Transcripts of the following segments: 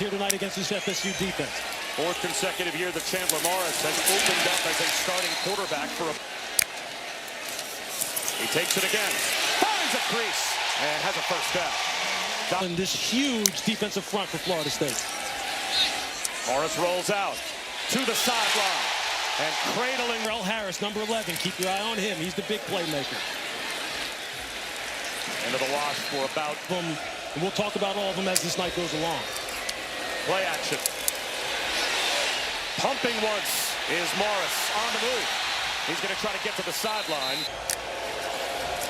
here tonight against this FSU defense. Fourth consecutive year that Chandler Morris has opened up as a starting quarterback for a... He takes it again, finds a crease, and has a first down. And this huge defensive front for Florida State. Morris rolls out to the sideline and cradling. Earl Harris, number 11. Keep your eye on him. He's the big playmaker. Into the wash for about from. And we'll talk about all of them as this night goes along. Play action. Pumping once is Morris on the move. He's going to try to get to the sideline.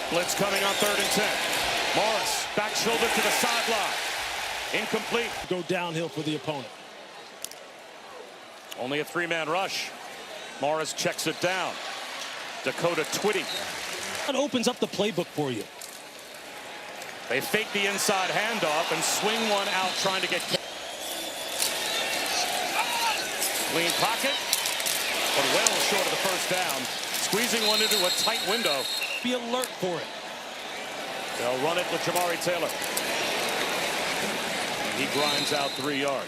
Blitz coming on 3rd and 10. Morris back shoulder to the sideline. Incomplete. Go downhill for the opponent. Only a 3-man rush. Morris checks it down. Dakota Twitty. That opens up the playbook for you. They fake the inside handoff and swing one out trying to get... Clean pocket, but well short of the first down. Squeezing one into a tight window. Be alert for it. They'll run it with Jamari Taylor. He grinds out 3 yards.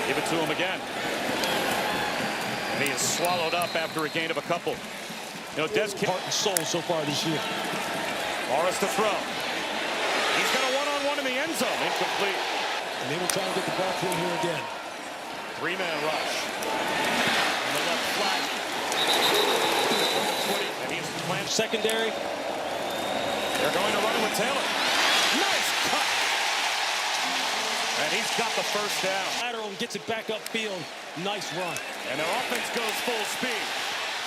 Give it to him again. And he is swallowed up after a gain of a couple. You know, Des heart and soul so far this year. Morris to throw. He's got a one-on-one in the end zone. Incomplete. And they will try to get the ball to him here again. 3-man rush. On the left flat. And he's playing secondary. They're going to run it with Taylor. Nice cut. And he's got the first down. Lateral and gets it back upfield. Nice run. And their offense goes full speed.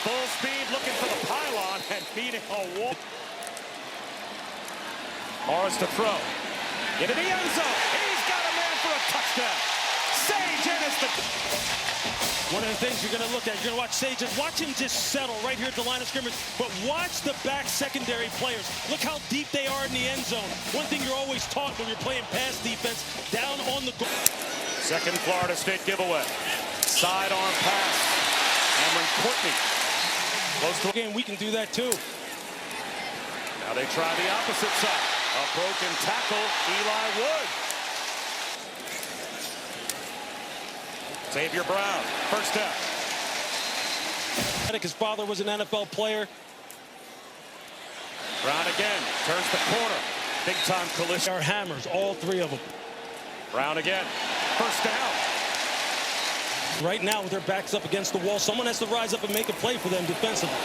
Full speed looking for the pylon and beating a wall. Morris to throw. Into the end zone. He's got a man for a touchdown. Sage Ennis. One of the things you're going to look at, you're going to watch Sage, and watch him just settle right here at the line of scrimmage. But watch the back secondary players. Look how deep they are in the end zone. One thing you're always taught when you're playing pass defense, down on the goal. Second Florida State giveaway. Sidearm pass. Cameron Courtney. Close to again, we can do that too. Now they try the opposite side. A broken tackle, Eli Wood. Xavier Brown, first down. His father was an NFL player. Brown again, turns the corner. Big time collision. Our hammers, all 3 of them. Brown again, first down. Right now with their backs up against the wall, someone has to rise up and make a play for them defensively.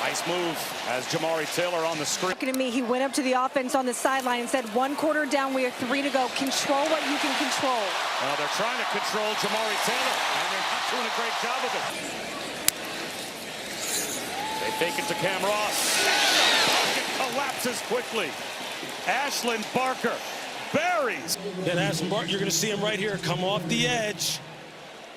Nice move as Jamari Taylor on the screen. Looking at me, he went up to the offense on the sideline and said, 1 quarter down, we have 3 to go. Control what you can control. Well, they're trying to control Jamari Taylor, and they're not doing a great job of it. They fake it to Cam Ross. It collapses quickly. Ashland Barker buries. And Ashland Barker, you're going to see him right here come off the edge.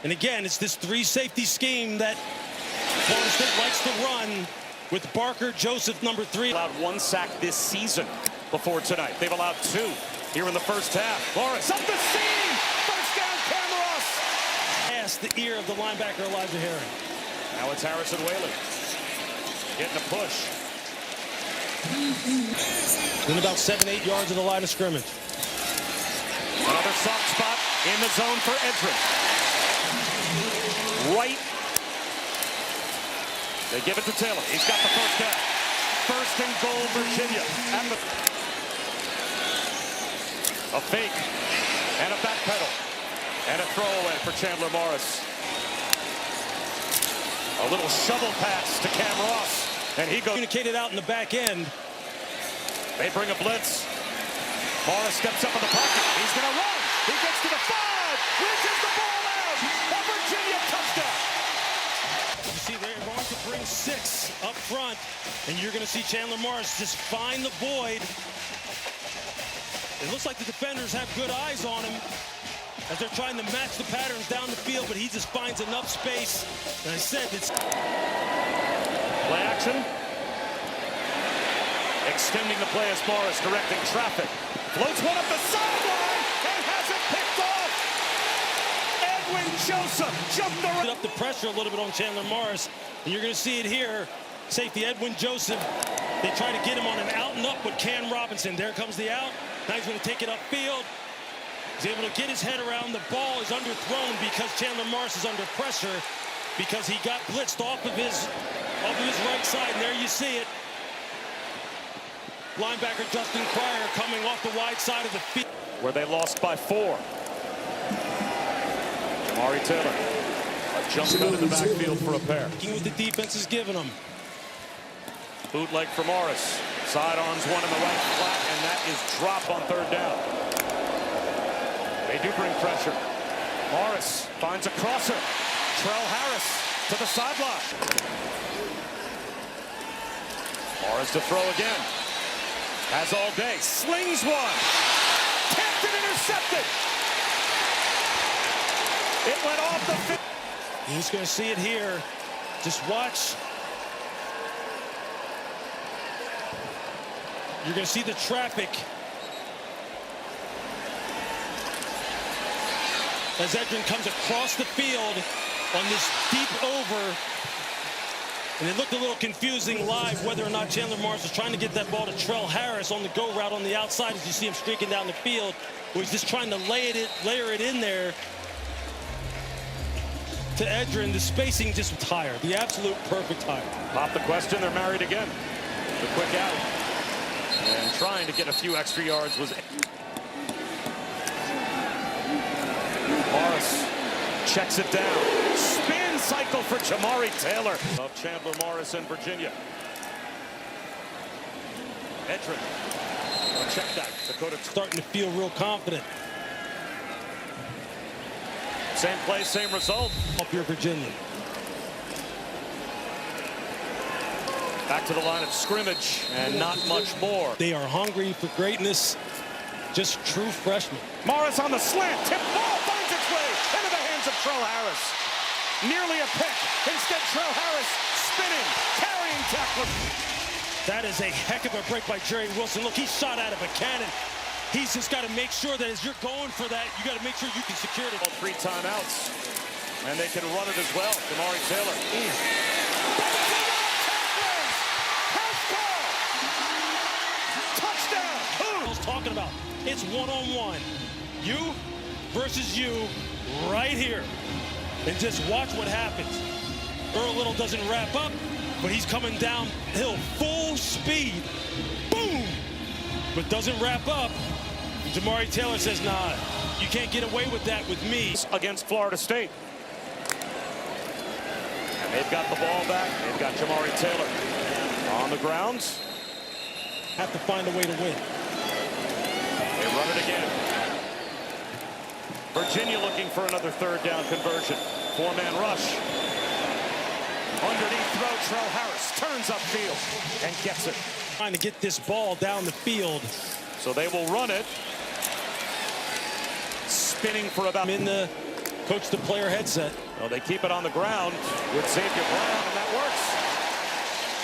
And again, it's this 3-safety scheme that Florida State likes to run. With Barker, Joseph, number 3. Allowed 1 sack this season before tonight. They've allowed 2 here in the first half. Morris up the seam. First down, Cam Ross. Past the ear of the linebacker, Elijah Herring. Now it's Harrison Whaley. Getting a push. Then about 7-8 yards of the line of scrimmage. Another soft spot in the zone for Edrick. Right. They give it to Taylor. He's got the first down. First and goal, Virginia. And a fake. And a back pedal. And a throwaway for Chandler Morris. A little shovel pass to Cam Ross. And he goes. Communicated out in the back end. They bring a blitz. Morris steps up in the pocket. He's going to run. He gets to the 5. Reaches the ball out. A Virginia touchdown. You see, they're going to bring 6 up front, and you're going to see Chandler Morris just find the void. It looks like the defenders have good eyes on him as they're trying to match the patterns down the field, but he just finds enough space. And I said it's play action. Extending the play as Morris directing traffic. Floats one up the sideline and has it picked off. Edwin Joseph jumped around. Up the pressure a little bit on Chandler Morris, and you're going to see it here. Safety Edwin Joseph. They try to get him on an out and up with Cam Robinson. There comes the out. Now he's going to take it upfield. He's able to get his head around. The ball is underthrown because Chandler Morris is under pressure because he got blitzed off of his right side. And there you see it. Linebacker Justin Cryer coming off the wide side of the field. Where they lost by 4. Jamari Taylor jumps out of the backfield for a pair. What the defense is giving him. Bootleg for Morris. Sidearms one in the right flat, and that is drop on 3rd down. They do bring pressure. Morris finds a crosser. Trell Harris to the sideline. Morris to throw again. Has all day. Slings one. Tapped and intercepted. It went off the field. He's going to see it here. Just watch. You're going to see the traffic as Edgerrin comes across the field on this deep over. And it looked a little confusing live whether or not Chandler Morris was trying to get that ball to Trell Harris on the go route on the outside as you see him streaking down the field, or he's just trying to layer it in there to Edgerrin. The spacing just higher, the absolute perfect hire. Pop the question, they're married again. The quick out. And trying to get a few extra yards was Morris. Checks it down. Spin cycle for Jamari Taylor. Of Chandler Morris in Virginia. Edgerrin. Check that. Dakota starting to feel real confident. Same play, same result. Up here, Virginia. Back to the line of scrimmage, and not much more. They are hungry for greatness. Just true freshmen. Morris on the slant. Tip ball finds its way into the hands of Trell Harris. Nearly a pick. Instead, Trell Harris spinning, carrying tackle. That is a heck of a break by Jerry Wilson. Look, he shot out of a cannon. He's just got to make sure that as you're going for that, you got to make sure you can secure it. 3 timeouts, and they can run it as well. Jamari Taylor. Talking about it's one-on-one, you versus you right here, and just watch what happens. Earl Little doesn't wrap up, but he's coming downhill full speed, boom, but doesn't wrap up. And Jamari Taylor says, nah, you can't get away with that with me. Against Florida State, and they've got the ball back. They've got Jamari Taylor on the grounds. Have to find a way to win. They run it again. Virginia looking for another 3rd down conversion. 4-man rush. Underneath throw, Trell Harris turns upfield and gets it. Trying to get this ball down the field. So they will run it. Spinning for about... In the coach-to-player headset. Well, they keep it on the ground with Xavier Brown, and that works.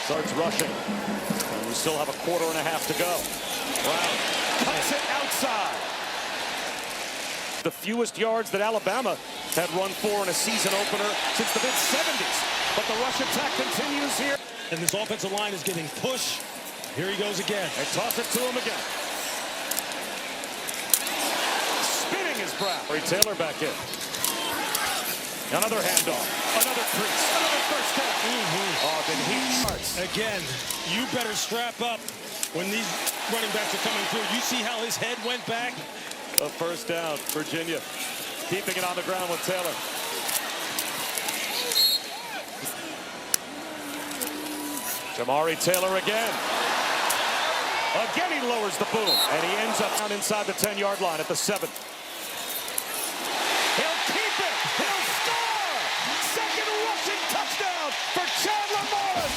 Starts rushing. And we still have a 1/4 to go. Brown cuts it outside. The fewest yards that Alabama had run for in a season opener since the mid-70s. But the rush attack continues here. And this offensive line is getting pushed. Here he goes again. They toss it to him again. Spinning is Brown. Taylor back in. Another handoff. Another crease. Another first down. Oh, then he starts. Again, you better strap up when these running backs are coming through. You see how his head went back? A first down, Virginia. Keeping it on the ground with Taylor. Jamari Taylor again. Again, he lowers the boom. And he ends up down inside the 10-yard line at the 7. He'll keep it. He'll score. Second rushing touchdown for Chandler Morris.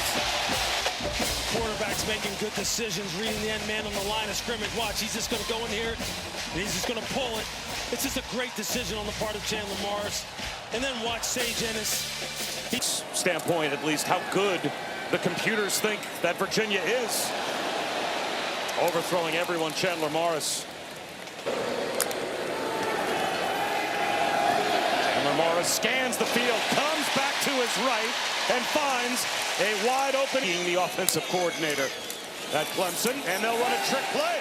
Quarterback's making good decisions, reading the end man on the line of scrimmage. Watch, he's just going to go in here, and he's just going to pull it. It's just a great decision on the part of Chandler Morris. And then watch Sage Ennis. Standpoint, at least, how good the computers think that Virginia is. Overthrowing everyone, Chandler Morris. Chandler Morris scans the field, comes back to his right, and finds a wide open, the offensive coordinator at Clemson, and they'll run a trick play.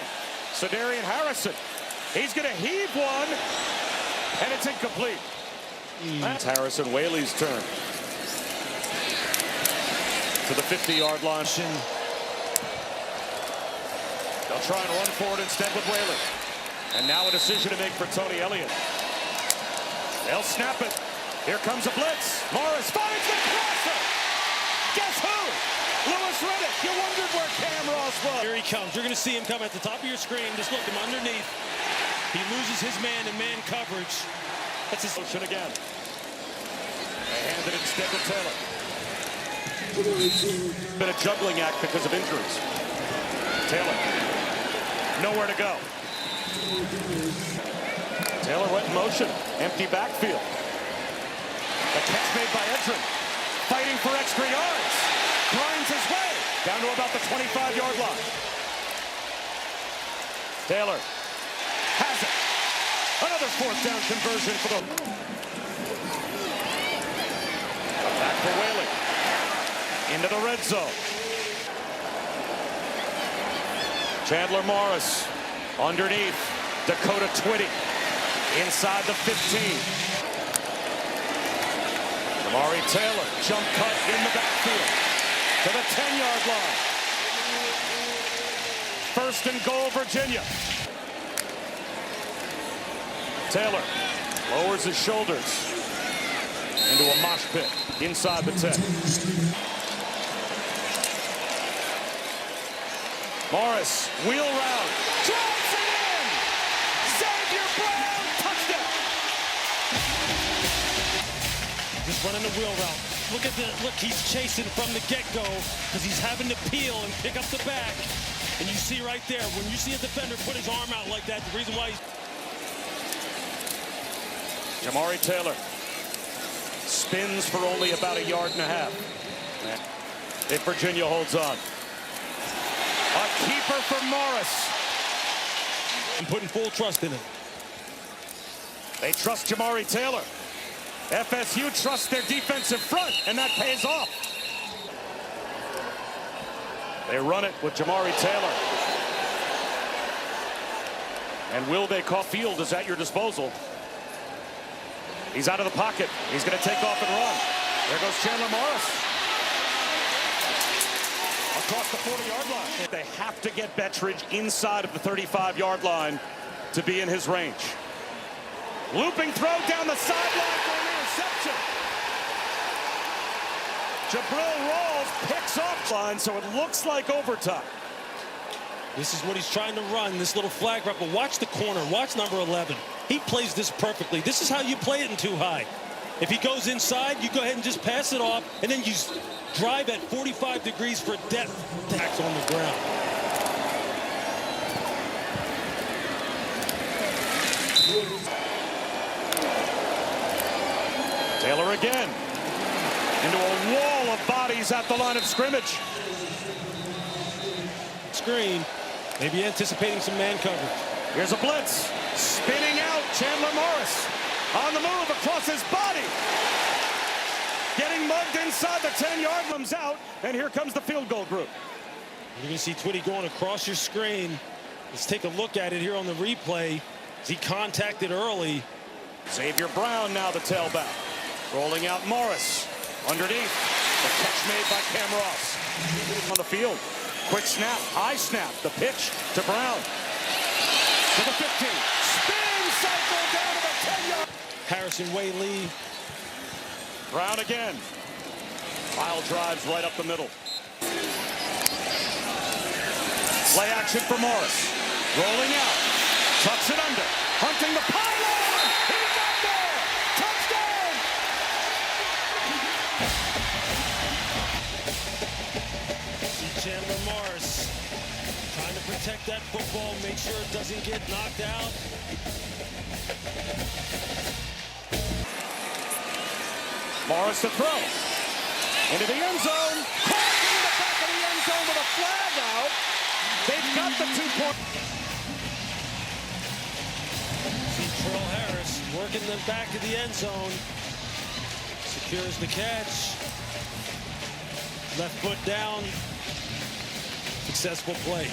Sedarian Harrison, he's going to heave one And it's incomplete. That's Harrison Whaley's turn. To the 50-yard line. They'll try and run forward instead with Whaley. And now a decision to make for Tony Elliott. They'll snap it. Here comes a blitz. Morris finds the crosser. Guess who? Louis Riddick. You wondered where Cam Ross was. Here he comes. You're going to see him come at the top of your screen. Just look him underneath. He loses his man in man coverage. That's his motion again. They hand it instead to Taylor. Been a juggling act because of injuries. Taylor. Nowhere to go. Taylor went in motion. Empty backfield. The catch made by Edgerrin. Fighting for extra yards. Grinds his way down to about the 25-yard line. Taylor has it. Another fourth down conversion for the... Back for Whaley. Into the red zone. Chandler Morris underneath. Dakota Twitty inside the 15. Jamari Taylor, jump cut in the backfield to the 10-yard line. First and goal, Virginia. Taylor lowers his shoulders into a mosh pit inside the 10. Morris, wheel route, drives it in! Xavier Brown, touchdown! just running the wheel route. Look, he's chasing from the get-go because he's having to peel and pick up the back. And you see right there, when you see a defender put his arm out like that, the reason why he's... Jamari Taylor spins for only about a yard and a half. If Virginia holds on. A keeper for Morris. I'm putting full trust in him. They trust Jamari Taylor. FSU trusts their defensive front, and that pays off. They run it with Jamari Taylor. And will they call? Field is at your disposal. He's out of the pocket. He's going to take off and run. There goes Chandler Morris. Across the 40-yard line. They have to get Bettridge inside of the 35-yard line to be in his range. Looping throw down the sideline for an interception. Jabril Rawls picks off line, so it looks like overtime. This is what he's trying to run, this little flag route. But watch the corner. Watch number 11. He plays this perfectly. This is how you play it in too high. If he goes inside, you go ahead and just pass it off, and then you drive at 45 degrees for depth. Tax on the ground. Taylor again. Into a wall of bodies at the line of scrimmage. Screen. Maybe anticipating some man coverage. Here's a blitz. Spinning out, Chandler Morris. On the move across his body. Getting mugged inside the 10-yard comes out, and here comes the field goal group. You're going to see Twitty going across your screen. Let's take a look at it here on the replay. He contacted early. Xavier Brown now the tailback. Rolling out Morris. Underneath. The catch made by Cam Ross. On the field. Quick snap. High snap. The pitch to Brown. To the 15. Spin cycle down to the 10-yard. Harrison Whaley. Brown again. Pile drives right up the middle. Play action for Morris. Rolling out. Tucks it under. Hunting the pylon. He got there. Touchdown. See Chandler Morris trying to protect that football, make sure it doesn't get knocked out. Morris to throw. Into the end zone. Crossing the back of the end zone with a flag out. They've got the 2-point. See Terrell Harris working the back of the end zone. Secures the catch. Left foot down. Successful play.